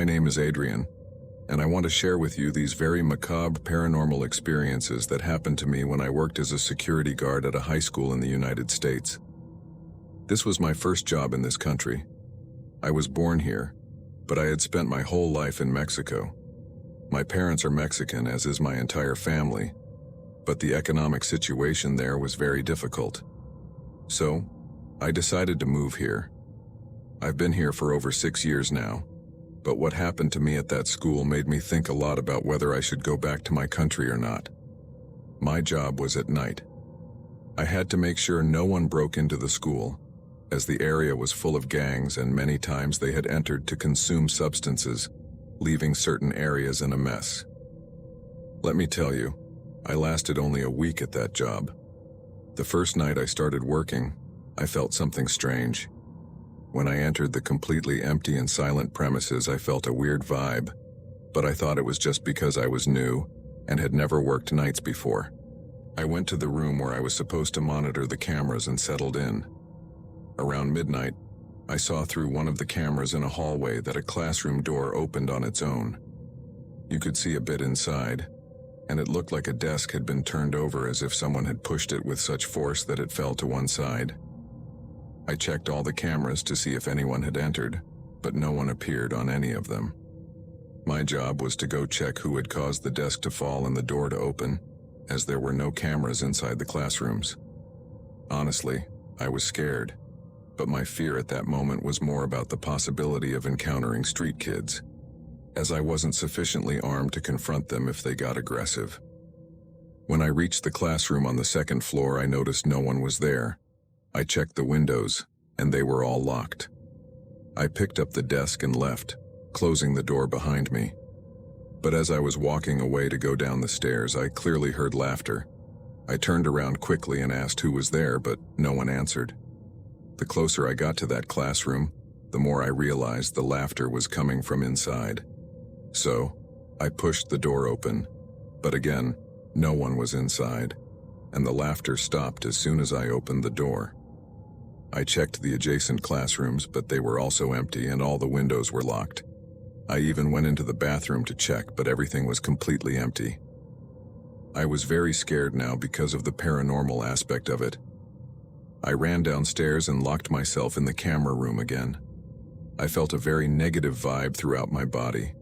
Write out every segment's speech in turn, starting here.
My name is Adrian, and I want to share with you these very macabre paranormal experiences that happened to me when I worked as a security guard at a high school in the United States. This was my first job in this country. I was born here, but I had spent my whole life in Mexico. My parents are Mexican, as is my entire family, but the economic situation there was very difficult. So, I decided to move here. I've been here for over 6 years now, but what happened to me at that school made me think a lot about whether I should go back to my country or not. My job was at night. I had to make sure no one broke into the school, as the area was full of gangs and many times they had entered to consume substances, leaving certain areas in a mess. Let me tell you, I lasted only a week at that job. The first night I started working, I felt something strange. When I entered the completely empty and silent premises, I felt a weird vibe, but I thought it was just because I was new and had never worked nights before. I went to the room where I was supposed to monitor the cameras and settled in. Around midnight, I saw through one of the cameras in a hallway that a classroom door opened on its own. You could see a bit inside, and it looked like a desk had been turned over as if someone had pushed it with such force that it fell to one side. I checked all the cameras to see if anyone had entered, but no one appeared on any of them. My job was to go check who had caused the desk to fall and the door to open, as there were no cameras inside the classrooms. Honestly, I was scared, but my fear at that moment was more about the possibility of encountering street kids, as I wasn't sufficiently armed to confront them if they got aggressive. When I reached the classroom on the second floor, I noticed no one was there. I checked the windows, and they were all locked. I picked up the desk and left, closing the door behind me. But as I was walking away to go down the stairs, I clearly heard laughter. I turned around quickly and asked who was there, but no one answered. The closer I got to that classroom, the more I realized the laughter was coming from inside. So, I pushed the door open, but again, no one was inside, and the laughter stopped as soon as I opened the door. I checked the adjacent classrooms, but they were also empty and all the windows were locked. I even went into the bathroom to check, but everything was completely empty. I was very scared now because of the paranormal aspect of it. I ran downstairs and locked myself in the camera room again. I felt a very negative vibe throughout my body,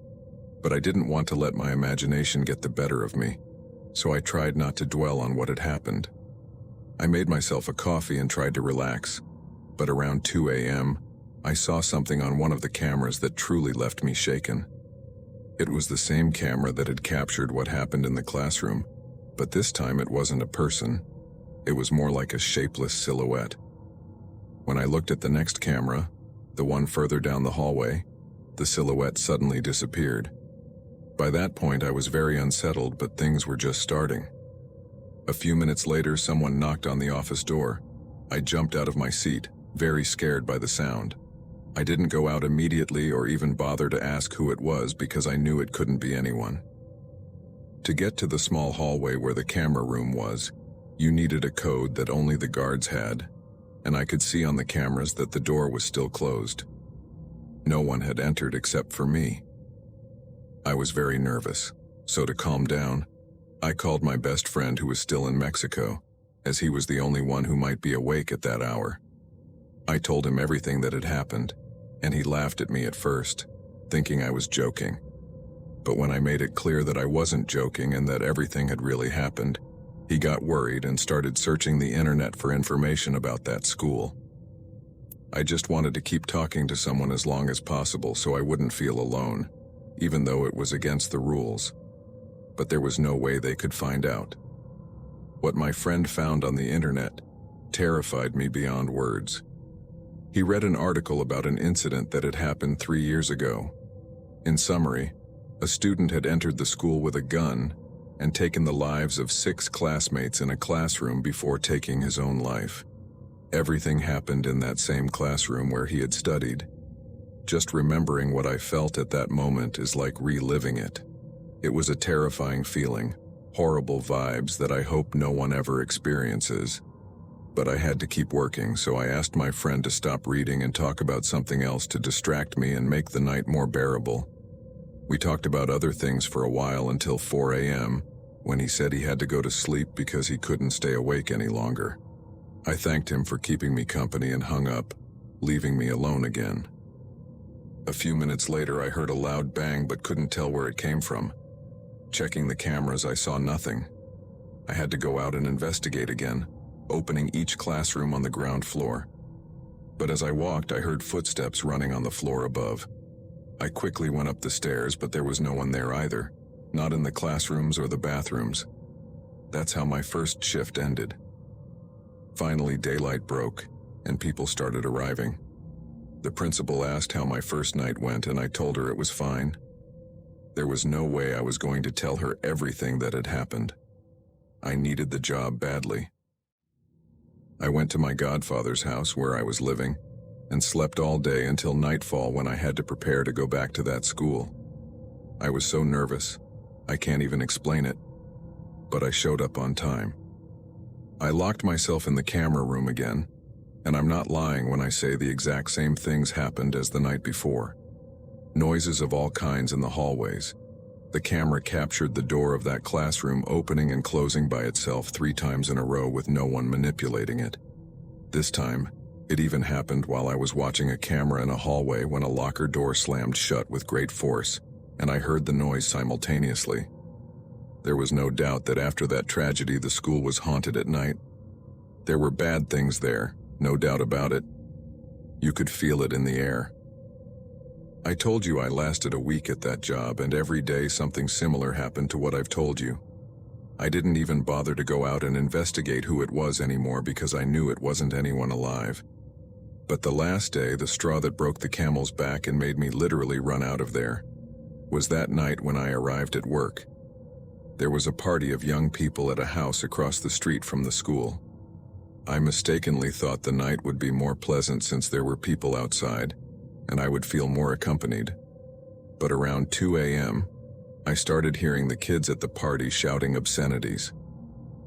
but I didn't want to let my imagination get the better of me, so I tried not to dwell on what had happened. I made myself a coffee and tried to relax, but around 2 a.m., I saw something on one of the cameras that truly left me shaken. It was the same camera that had captured what happened in the classroom, but this time it wasn't a person. It was more like a shapeless silhouette. When I looked at the next camera, the one further down the hallway, the silhouette suddenly disappeared. By that point, I was very unsettled, but things were just starting. A few minutes later, someone knocked on the office door. I jumped out of my seat, very scared by the sound. I didn't go out immediately or even bother to ask who it was because I knew it couldn't be anyone. To get to the small hallway where the camera room was, you needed a code that only the guards had, and I could see on the cameras that the door was still closed. No one had entered except for me. I was very nervous, so to calm down, I called my best friend who was still in Mexico, as he was the only one who might be awake at that hour. I told him everything that had happened, and he laughed at me at first, thinking I was joking. But when I made it clear that I wasn't joking and that everything had really happened, he got worried and started searching the internet for information about that school. I just wanted to keep talking to someone as long as possible so I wouldn't feel alone, even though it was against the rules. But there was no way they could find out. What my friend found on the internet terrified me beyond words. He read an article about an incident that had happened 3 years ago. In summary, a student had entered the school with a gun and taken the lives of 6 classmates in a classroom before taking his own life. Everything happened in that same classroom where he had studied. Just remembering what I felt at that moment is like reliving it. It was a terrifying feeling, horrible vibes that I hope no one ever experiences. But I had to keep working, so I asked my friend to stop reading and talk about something else to distract me and make the night more bearable. We talked about other things for a while until 4 a.m., when he said he had to go to sleep because he couldn't stay awake any longer. I thanked him for keeping me company and hung up, leaving me alone again. A few minutes later, I heard a loud bang but couldn't tell where it came from. Checking the cameras, I saw nothing. I had to go out and investigate again, opening each classroom on the ground floor. But as I walked, I heard footsteps running on the floor above. I quickly went up the stairs, but there was no one there either, not in the classrooms or the bathrooms. That's how my first shift ended. Finally, daylight broke, and people started arriving. The principal asked how my first night went, and I told her it was fine. There was no way I was going to tell her everything that had happened. I needed the job badly. I went to my godfather's house where I was living and slept all day until nightfall when I had to prepare to go back to that school. I was so nervous, I can't even explain it, but I showed up on time. I locked myself in the camera room again, and I'm not lying when I say the exact same things happened as the night before. Noises of all kinds in the hallways. The camera captured the door of that classroom opening and closing by itself 3 times in a row with no one manipulating it. This time, it even happened while I was watching a camera in a hallway when a locker door slammed shut with great force, and I heard the noise simultaneously. There was no doubt that after that tragedy, the school was haunted at night. There were bad things there, no doubt about it. You could feel it in the air. I told you I lasted a week at that job, and every day something similar happened to what I've told you. I didn't even bother to go out and investigate who it was anymore because I knew it wasn't anyone alive. But the last day, the straw that broke the camel's back and made me literally run out of there, was that night when I arrived at work. There was a party of young people at a house across the street from the school. I mistakenly thought the night would be more pleasant since there were people outside, and I would feel more accompanied. But around 2 a.m., I started hearing the kids at the party shouting obscenities.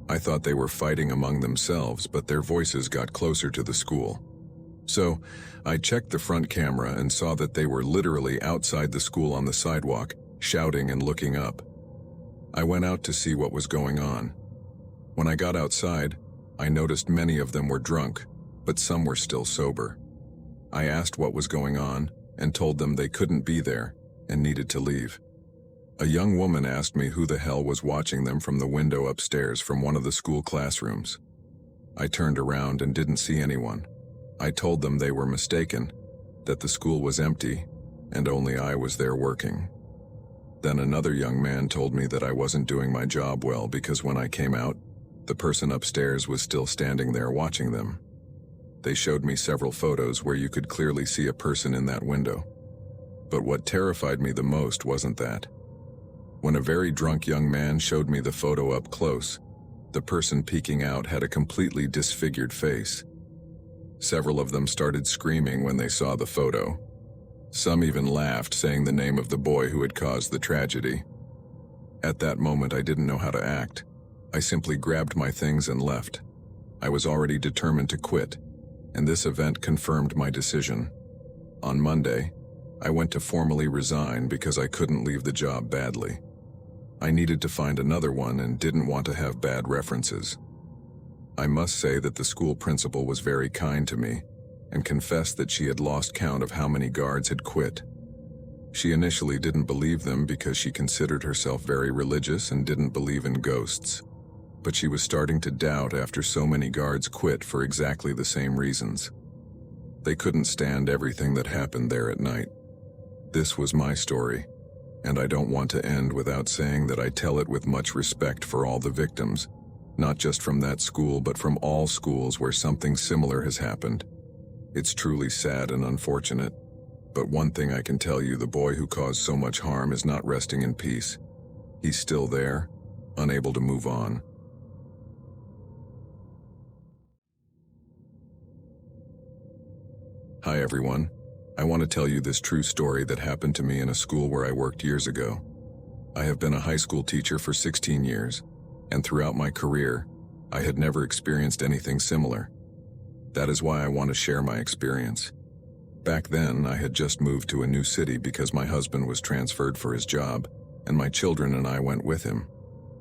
I thought they were fighting among themselves, but their voices got closer to the school. So, I checked the front camera and saw that they were literally outside the school on the sidewalk, shouting and looking up. I went out to see what was going on. When I got outside, I noticed many of them were drunk, but some were still sober. I asked what was going on and told them they couldn't be there and needed to leave. A young woman asked me who the hell was watching them from the window upstairs from one of the school classrooms. I turned around and didn't see anyone. I told them they were mistaken, that the school was empty and only I was there working. Then another young man told me that I wasn't doing my job well because when I came out, the person upstairs was still standing there watching them. They showed me several photos where you could clearly see a person in that window. But what terrified me the most wasn't that. When a very drunk young man showed me the photo up close, the person peeking out had a completely disfigured face. Several of them started screaming when they saw the photo. Some even laughed, saying the name of the boy who had caused the tragedy. At that moment, I didn't know how to act. I simply grabbed my things and left. I was already determined to quit, and this event confirmed my decision. On Monday, I went to formally resign because I couldn't leave the job badly. I needed to find another one and didn't want to have bad references. I must say that the school principal was very kind to me and confessed that she had lost count of how many guards had quit. She initially didn't believe them because she considered herself very religious and didn't believe in ghosts. But she was starting to doubt after so many guards quit for exactly the same reasons. They couldn't stand everything that happened there at night. This was my story, and I don't want to end without saying that I tell it with much respect for all the victims, not just from that school but from all schools where something similar has happened. It's truly sad and unfortunate, but one thing I can tell you, the boy who caused so much harm is not resting in peace. He's still there, unable to move on. Hi everyone. I want to tell you this true story that happened to me in a school where I worked years ago. I have been a high school teacher for 16 years, and throughout my career, I had never experienced anything similar. That is why I want to share my experience. Back then, I had just moved to a new city because my husband was transferred for his job, and my children and I went with him.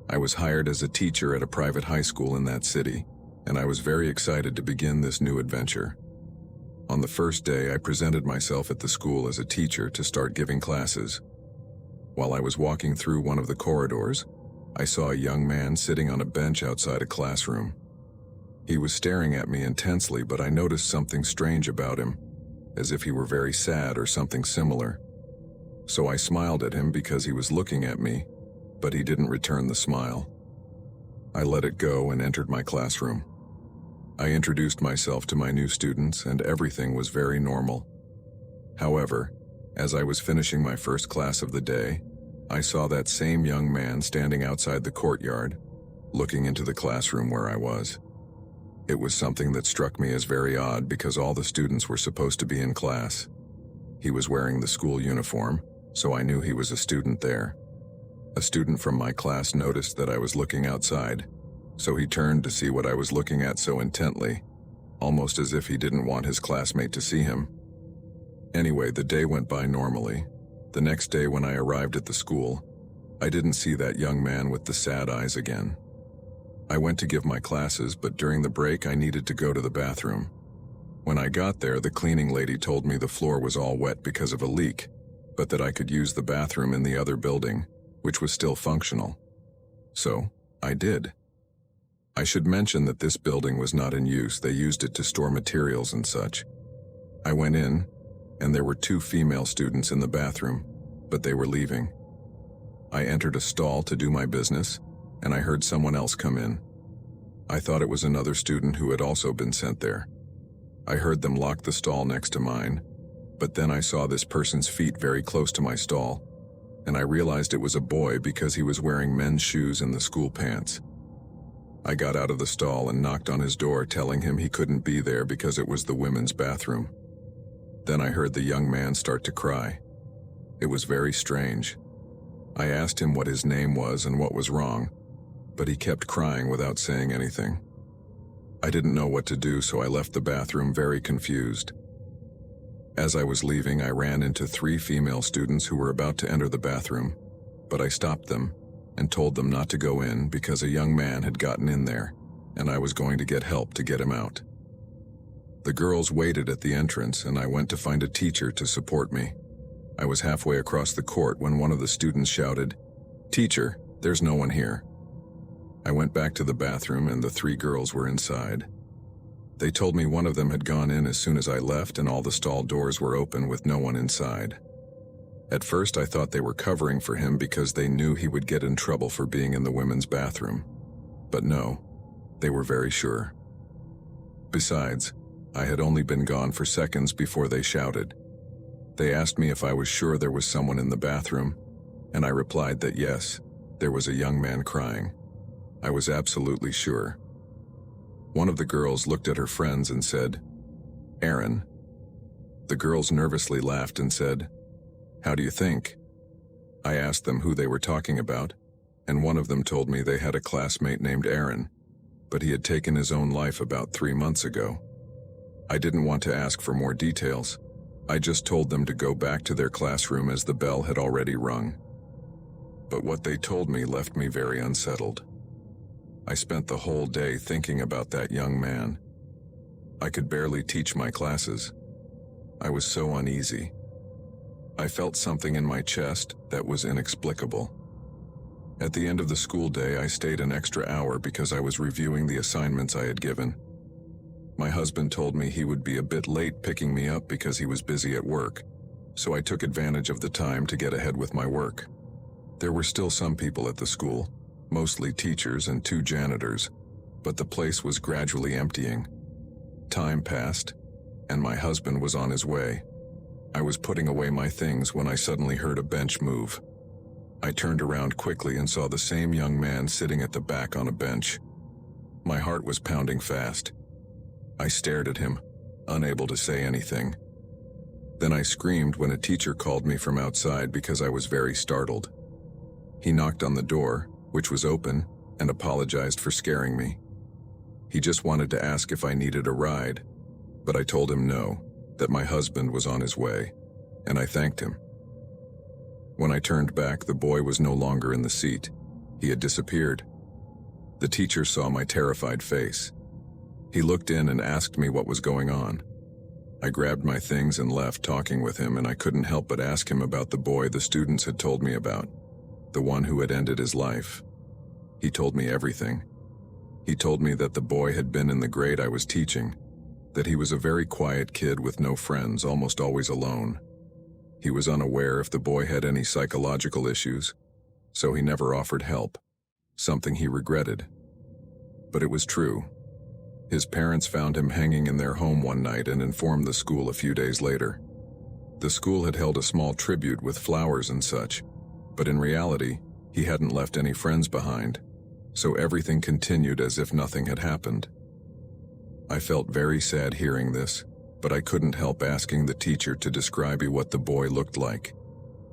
I was hired as a teacher at a private high school in that city, and I was very excited to begin this new adventure. On the first day, I presented myself at the school as a teacher to start giving classes. While I was walking through one of the corridors, I saw a young man sitting on a bench outside a classroom. He was staring at me intensely, but I noticed something strange about him, as if he were very sad or something similar. So I smiled at him because he was looking at me, but he didn't return the smile. I let it go and entered my classroom. I introduced myself to my new students, and everything was very normal. However, as I was finishing my first class of the day, I saw that same young man standing outside the courtyard, looking into the classroom where I was. It was something that struck me as very odd because all the students were supposed to be in class. He was wearing the school uniform, so I knew he was a student there. A student from my class noticed that I was looking outside, so he turned to see what I was looking at so intently, almost as if he didn't want his classmate to see him. Anyway, the day went by normally. The next day when I arrived at the school, I didn't see that young man with the sad eyes again. I went to give my classes, but during the break I needed to go to the bathroom. When I got there, the cleaning lady told me the floor was all wet because of a leak, but that I could use the bathroom in the other building, which was still functional. So, I did. I should mention that this building was not in use. They used it to store materials and such. I went in, and there were 2 female students in the bathroom, but they were leaving. I entered a stall to do my business, and I heard someone else come in. I thought it was another student who had also been sent there. I heard them lock the stall next to mine, but then I saw this person's feet very close to my stall, and I realized it was a boy because he was wearing men's shoes and the school pants. I got out of the stall and knocked on his door, telling him he couldn't be there because it was the women's bathroom. Then I heard the young man start to cry. It was very strange. I asked him what his name was and what was wrong, but he kept crying without saying anything. I didn't know what to do, so I left the bathroom very confused. As I was leaving, I ran into 3 female students who were about to enter the bathroom, but I stopped them and told them not to go in because a young man had gotten in there, and I was going to get help to get him out. The girls waited at the entrance, and I went to find a teacher to support me. I was halfway across the court when one of the students shouted, "Teacher, there's no one here." I went back to the bathroom and the 3 girls were inside. They told me one of them had gone in as soon as I left and all the stall doors were open with no one inside. At first I thought they were covering for him because they knew he would get in trouble for being in the women's bathroom. But no, they were very sure. Besides, I had only been gone for seconds before they shouted. They asked me if I was sure there was someone in the bathroom, and I replied that yes, there was a young man crying. I was absolutely sure. One of the girls looked at her friends and said, "Aaron." The girls nervously laughed and said, "How do you think?" I asked them who they were talking about, and one of them told me they had a classmate named Aaron, but he had taken his own life about 3 months ago. I didn't want to ask for more details. I just told them to go back to their classroom as the bell had already rung. But what they told me left me very unsettled. I spent the whole day thinking about that young man. I could barely teach my classes. I was so uneasy. I felt something in my chest that was inexplicable. At the end of the school day, I stayed an extra hour because I was reviewing the assignments I had given. My husband told me he would be a bit late picking me up because he was busy at work, so I took advantage of the time to get ahead with my work. There were still some people at the school, mostly teachers and 2 janitors, but the place was gradually emptying. Time passed, and my husband was on his way. I was putting away my things when I suddenly heard a bench move. I turned around quickly and saw the same young man sitting at the back on a bench. My heart was pounding fast. I stared at him, unable to say anything. Then I screamed when a teacher called me from outside because I was very startled. He knocked on the door, which was open, and apologized for scaring me. He just wanted to ask if I needed a ride, but I told him no, that my husband was on his way, and I thanked him. When I turned back, the boy was no longer in the seat. He had disappeared. The teacher saw my terrified face. He looked in and asked me what was going on. I grabbed my things and left, talking with him, and I couldn't help but ask him about the boy the students had told me about, the one who had ended his life. He told me everything. He told me that the boy had been in the grade I was teaching, that he was a very quiet kid with no friends, almost always alone. He was unaware if the boy had any psychological issues, so he never offered help, something he regretted. But it was true. His parents found him hanging in their home one night and informed the school a few days later. The school had held a small tribute with flowers and such, but in reality, he hadn't left any friends behind, so everything continued as if nothing had happened. I felt very sad hearing this, but I couldn't help asking the teacher to describe what the boy looked like.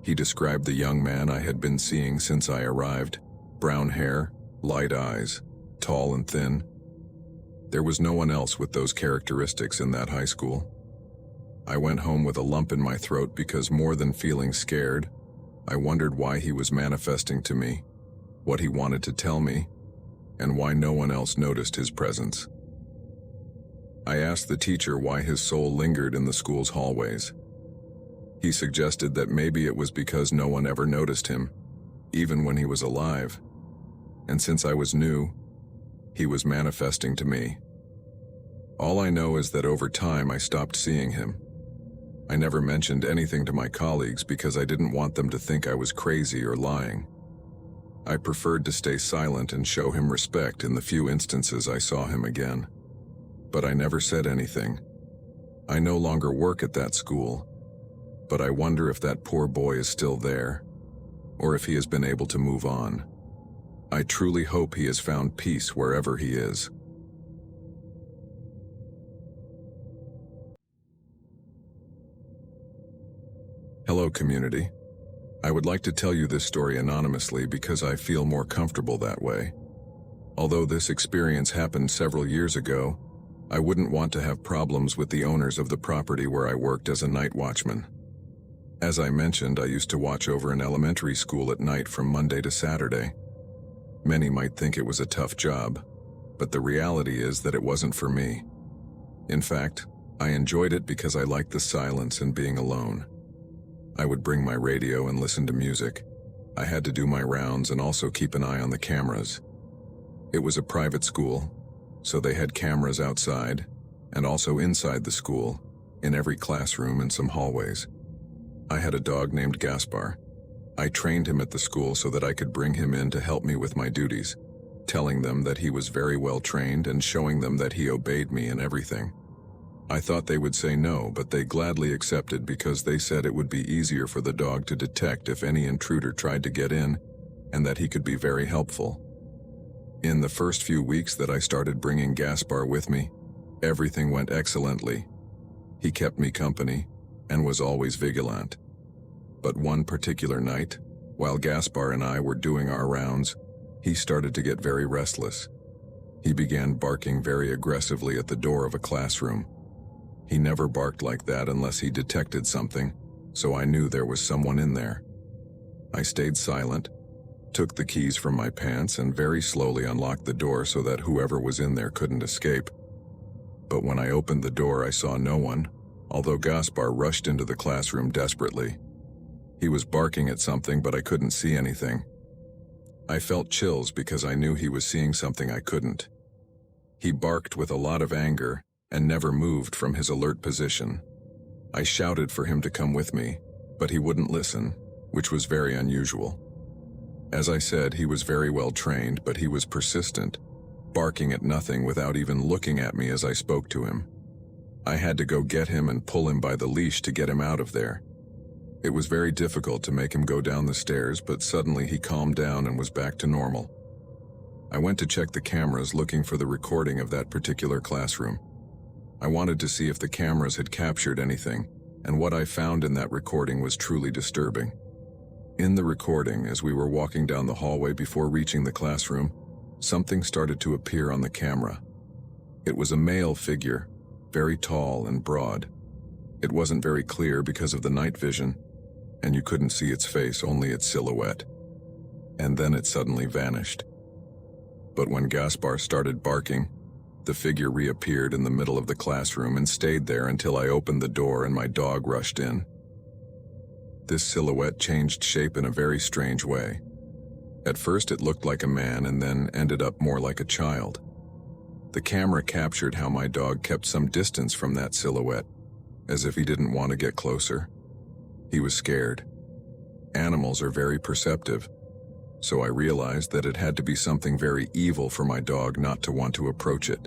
He described the young man I had been seeing since I arrived: brown hair, light eyes, tall and thin. There was no one else with those characteristics in that high school. I went home with a lump in my throat because, more than feeling scared, I wondered why he was manifesting to me, what he wanted to tell me, and why no one else noticed his presence. I asked the teacher why his soul lingered in the school's hallways. He suggested that maybe it was because no one ever noticed him, even when he was alive. And since I was new, he was manifesting to me. All I know is that over time I stopped seeing him. I never mentioned anything to my colleagues because I didn't want them to think I was crazy or lying. I preferred to stay silent and show him respect in the few instances I saw him again. But I never said anything. I no longer work at that school, but I wonder if that poor boy is still there, or if he has been able to move on. I truly hope he has found peace wherever he is. Hello, community. I would like to tell you this story anonymously because I feel more comfortable that way. Although this experience happened several years ago, I wouldn't want to have problems with the owners of the property where I worked as a night watchman. As I mentioned, I used to watch over an elementary school at night from Monday to Saturday. Many might think it was a tough job, but the reality is that it wasn't for me. In fact, I enjoyed it because I liked the silence and being alone. I would bring my radio and listen to music. I had to do my rounds and also keep an eye on the cameras. It was a private school, so they had cameras outside and also inside the school, in every classroom and some hallways. I had a dog named Gaspar. I trained him at the school so that I could bring him in to help me with my duties, telling them that he was very well trained and showing them that he obeyed me in everything. I thought they would say no, but they gladly accepted because they said it would be easier for the dog to detect if any intruder tried to get in, and that he could be very helpful. In the first few weeks that I started bringing Gaspar with me, everything went excellently. He kept me company and was always vigilant. But one particular night, while Gaspar and I were doing our rounds, he started to get very restless. He began barking very aggressively at the door of a classroom. He never barked like that unless he detected something, so I knew there was someone in there. I stayed silent, took the keys from my pants, and very slowly unlocked the door so that whoever was in there couldn't escape. But when I opened the door, I saw no one, although Gaspar rushed into the classroom desperately. He was barking at something, but I couldn't see anything. I felt chills because I knew he was seeing something I couldn't. He barked with a lot of anger and never moved from his alert position. I shouted for him to come with me, but he wouldn't listen, which was very unusual. As I said, he was very well trained, but he was persistent, barking at nothing without even looking at me as I spoke to him. I had to go get him and pull him by the leash to get him out of there. It was very difficult to make him go down the stairs, but suddenly he calmed down and was back to normal. I went to check the cameras looking for the recording of that particular classroom. I wanted to see if the cameras had captured anything, and what I found in that recording was truly disturbing. In the recording, as we were walking down the hallway before reaching the classroom, something started to appear on the camera. It was a male figure, very tall and broad. It wasn't very clear because of the night vision, and you couldn't see its face, only its silhouette. And then it suddenly vanished. But when Gaspar started barking, the figure reappeared in the middle of the classroom and stayed there until I opened the door and my dog rushed in. This silhouette changed shape in a very strange way. At first it looked like a man and then ended up more like a child. The camera captured how my dog kept some distance from that silhouette, as if he didn't want to get closer. He was scared. Animals are very perceptive, so I realized that it had to be something very evil for my dog not to want to approach it.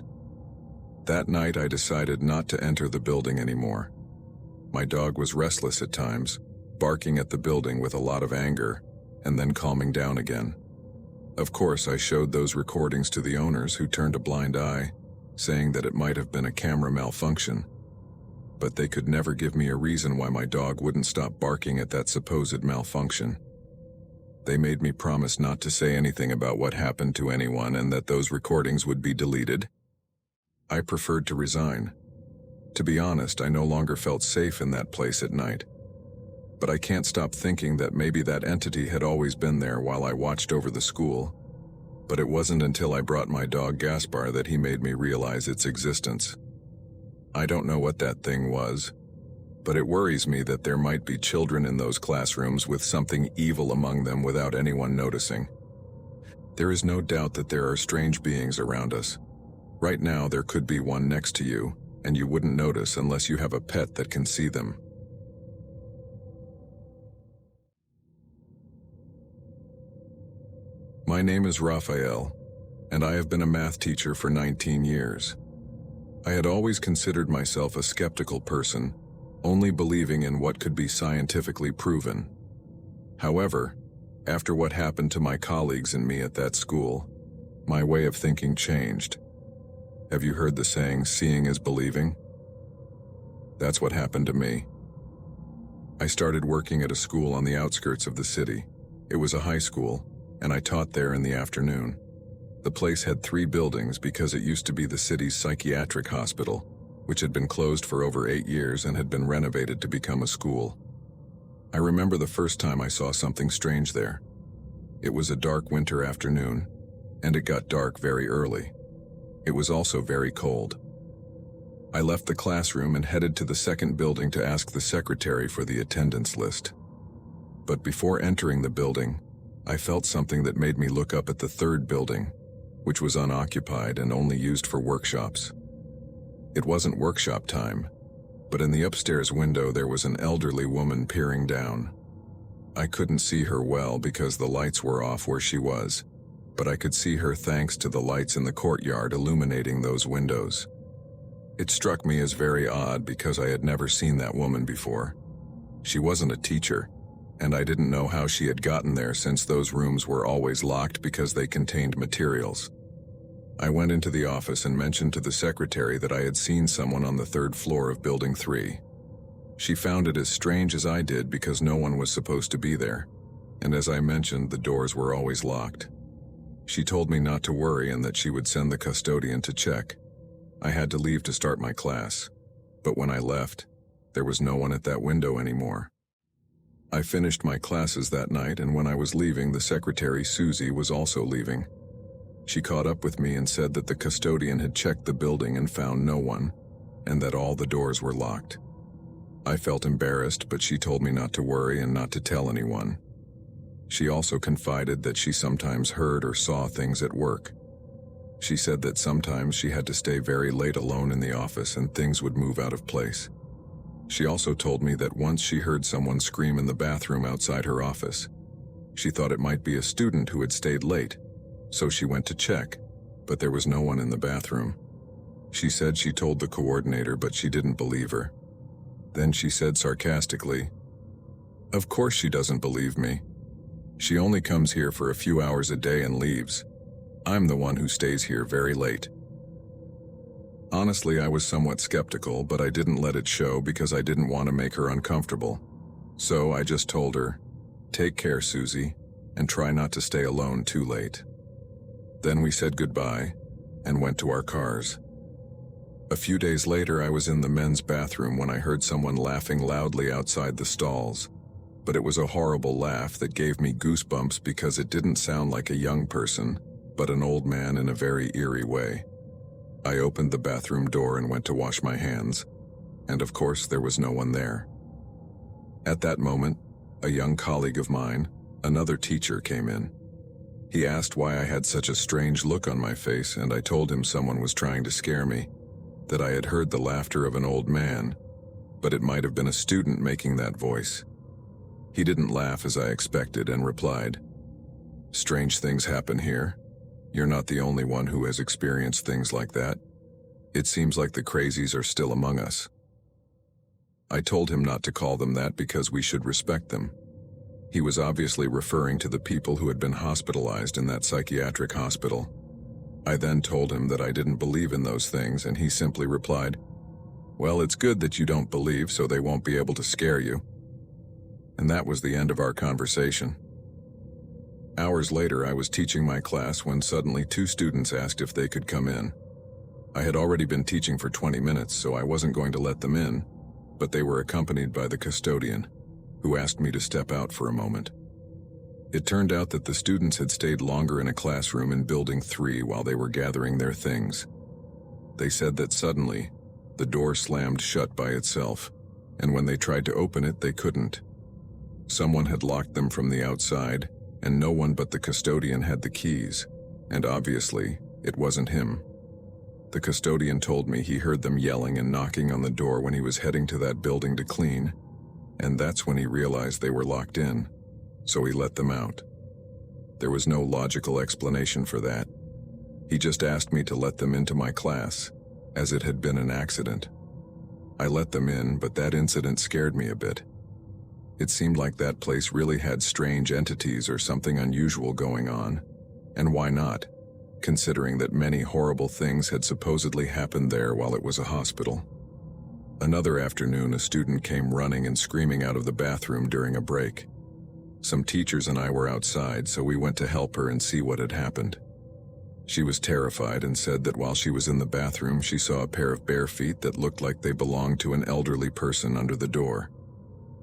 That night I decided not to enter the building anymore. My dog was restless at times, barking at the building with a lot of anger, and then calming down again. Of course, I showed those recordings to the owners, who turned a blind eye, saying that it might have been a camera malfunction. But they could never give me a reason why my dog wouldn't stop barking at that supposed malfunction. They made me promise not to say anything about what happened to anyone and that those recordings would be deleted. I preferred to resign. To be honest, I no longer felt safe in that place at night. But I can't stop thinking that maybe that entity had always been there while I watched over the school. But it wasn't until I brought my dog Gaspar that he made me realize its existence. I don't know what that thing was, but it worries me that there might be children in those classrooms with something evil among them without anyone noticing. There is no doubt that there are strange beings around us. Right now there could be one next to you, and you wouldn't notice unless you have a pet that can see them. My name is Raphael, and I have been a math teacher for 19 years. I had always considered myself a skeptical person, only believing in what could be scientifically proven. However, after what happened to my colleagues and me at that school, my way of thinking changed. Have you heard the saying, seeing is believing? That's what happened to me. I started working at a school on the outskirts of the city. It was a high school, and I taught there in the afternoon. The place had 3 buildings because it used to be the city's psychiatric hospital, which had been closed for over 8 years and had been renovated to become a school. I remember the first time I saw something strange there. It was a dark winter afternoon, and it got dark very early. It was also very cold. I left the classroom and headed to the second building to ask the secretary for the attendance list. But before entering the building, I felt something that made me look up at the third building, which was unoccupied and only used for workshops. It wasn't workshop time, but in the upstairs window there was an elderly woman peering down. I couldn't see her well because the lights were off where she was, but I could see her thanks to the lights in the courtyard illuminating those windows. It struck me as very odd because I had never seen that woman before. She wasn't a teacher, and I didn't know how she had gotten there since those rooms were always locked because they contained materials. I went into the office and mentioned to the secretary that I had seen someone on the 3rd floor of Building 3. She found it as strange as I did because no one was supposed to be there, and as I mentioned, the doors were always locked. She told me not to worry and that she would send the custodian to check. I had to leave to start my class, but when I left, there was no one at that window anymore. I finished my classes that night, and when I was leaving, the secretary, Susie, was also leaving. She caught up with me and said that the custodian had checked the building and found no one, and that all the doors were locked. I felt embarrassed, but she told me not to worry and not to tell anyone. She also confided that she sometimes heard or saw things at work. She said that sometimes she had to stay very late alone in the office and things would move out of place. She also told me that once she heard someone scream in the bathroom outside her office. She thought it might be a student who had stayed late, so she went to check, but there was no one in the bathroom. She said she told the coordinator, but she didn't believe her. Then she said sarcastically, "Of course she doesn't believe me. She only comes here for a few hours a day and leaves. I'm the one who stays here very late." Honestly, I was somewhat skeptical, but I didn't let it show because I didn't want to make her uncomfortable. So I just told her, "Take care, Susie, and try not to stay alone too late." Then we said goodbye and went to our cars. A few days later, I was in the men's bathroom when I heard someone laughing loudly outside the stalls. But it was a horrible laugh that gave me goosebumps because it didn't sound like a young person, but an old man in a very eerie way. I opened the bathroom door and went to wash my hands, and of course there was no one there. At that moment, a young colleague of mine, another teacher, came in. He asked why I had such a strange look on my face, and I told him someone was trying to scare me, that I had heard the laughter of an old man, but it might have been a student making that voice. He didn't laugh as I expected and replied, "Strange things happen here. You're not the only one who has experienced things like that. It seems like the crazies are still among us." I told him not to call them that because we should respect them. He was obviously referring to the people who had been hospitalized in that psychiatric hospital. I then told him that I didn't believe in those things, and he simply replied, "Well, it's good that you don't believe, so they won't be able to scare you." And that was the end of our conversation. Hours later, I was teaching my class when suddenly 2 students asked if they could come in. I had already been teaching for 20 minutes, so I wasn't going to let them in, but they were accompanied by the custodian, who asked me to step out for a moment. It turned out that the students had stayed longer in a classroom in Building 3 while they were gathering their things. They said that suddenly, the door slammed shut by itself, and when they tried to open it, they couldn't. Someone had locked them from the outside, and no one but the custodian had the keys, and obviously, it wasn't him. The custodian told me he heard them yelling and knocking on the door when he was heading to that building to clean, and that's when he realized they were locked in, so he let them out. There was no logical explanation for that. He just asked me to let them into my class, as it had been an accident. I let them in, but that incident scared me a bit. It seemed like that place really had strange entities or something unusual going on. And why not, considering that many horrible things had supposedly happened there while it was a hospital. Another afternoon, a student came running and screaming out of the bathroom during a break. Some teachers and I were outside, so we went to help her and see what had happened. She was terrified and said that while she was in the bathroom, she saw a pair of bare feet that looked like they belonged to an elderly person under the door.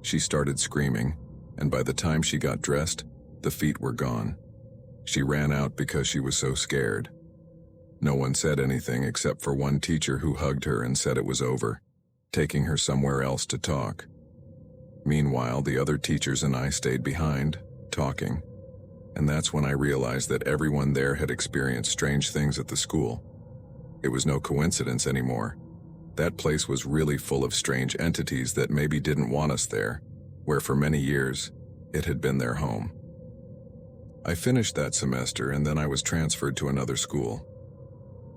She started screaming, and by the time she got dressed, the feet were gone. She ran out because she was so scared. No one said anything except for one teacher who hugged her and said it was over, taking her somewhere else to talk. Meanwhile, the other teachers and I stayed behind, talking, and that's when I realized that everyone there had experienced strange things at the school. It was no coincidence anymore. That place was really full of strange entities that maybe didn't want us there, where for many years, it had been their home. I finished that semester and then I was transferred to another school.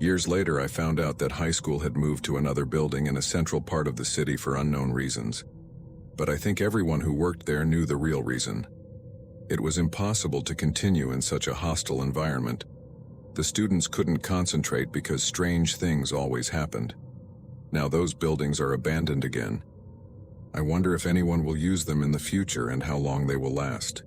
Years later, I found out that high school had moved to another building in a central part of the city for unknown reasons. But I think everyone who worked there knew the real reason. It was impossible to continue in such a hostile environment. The students couldn't concentrate because strange things always happened. Now those buildings are abandoned again. I wonder if anyone will use them in the future and how long they will last.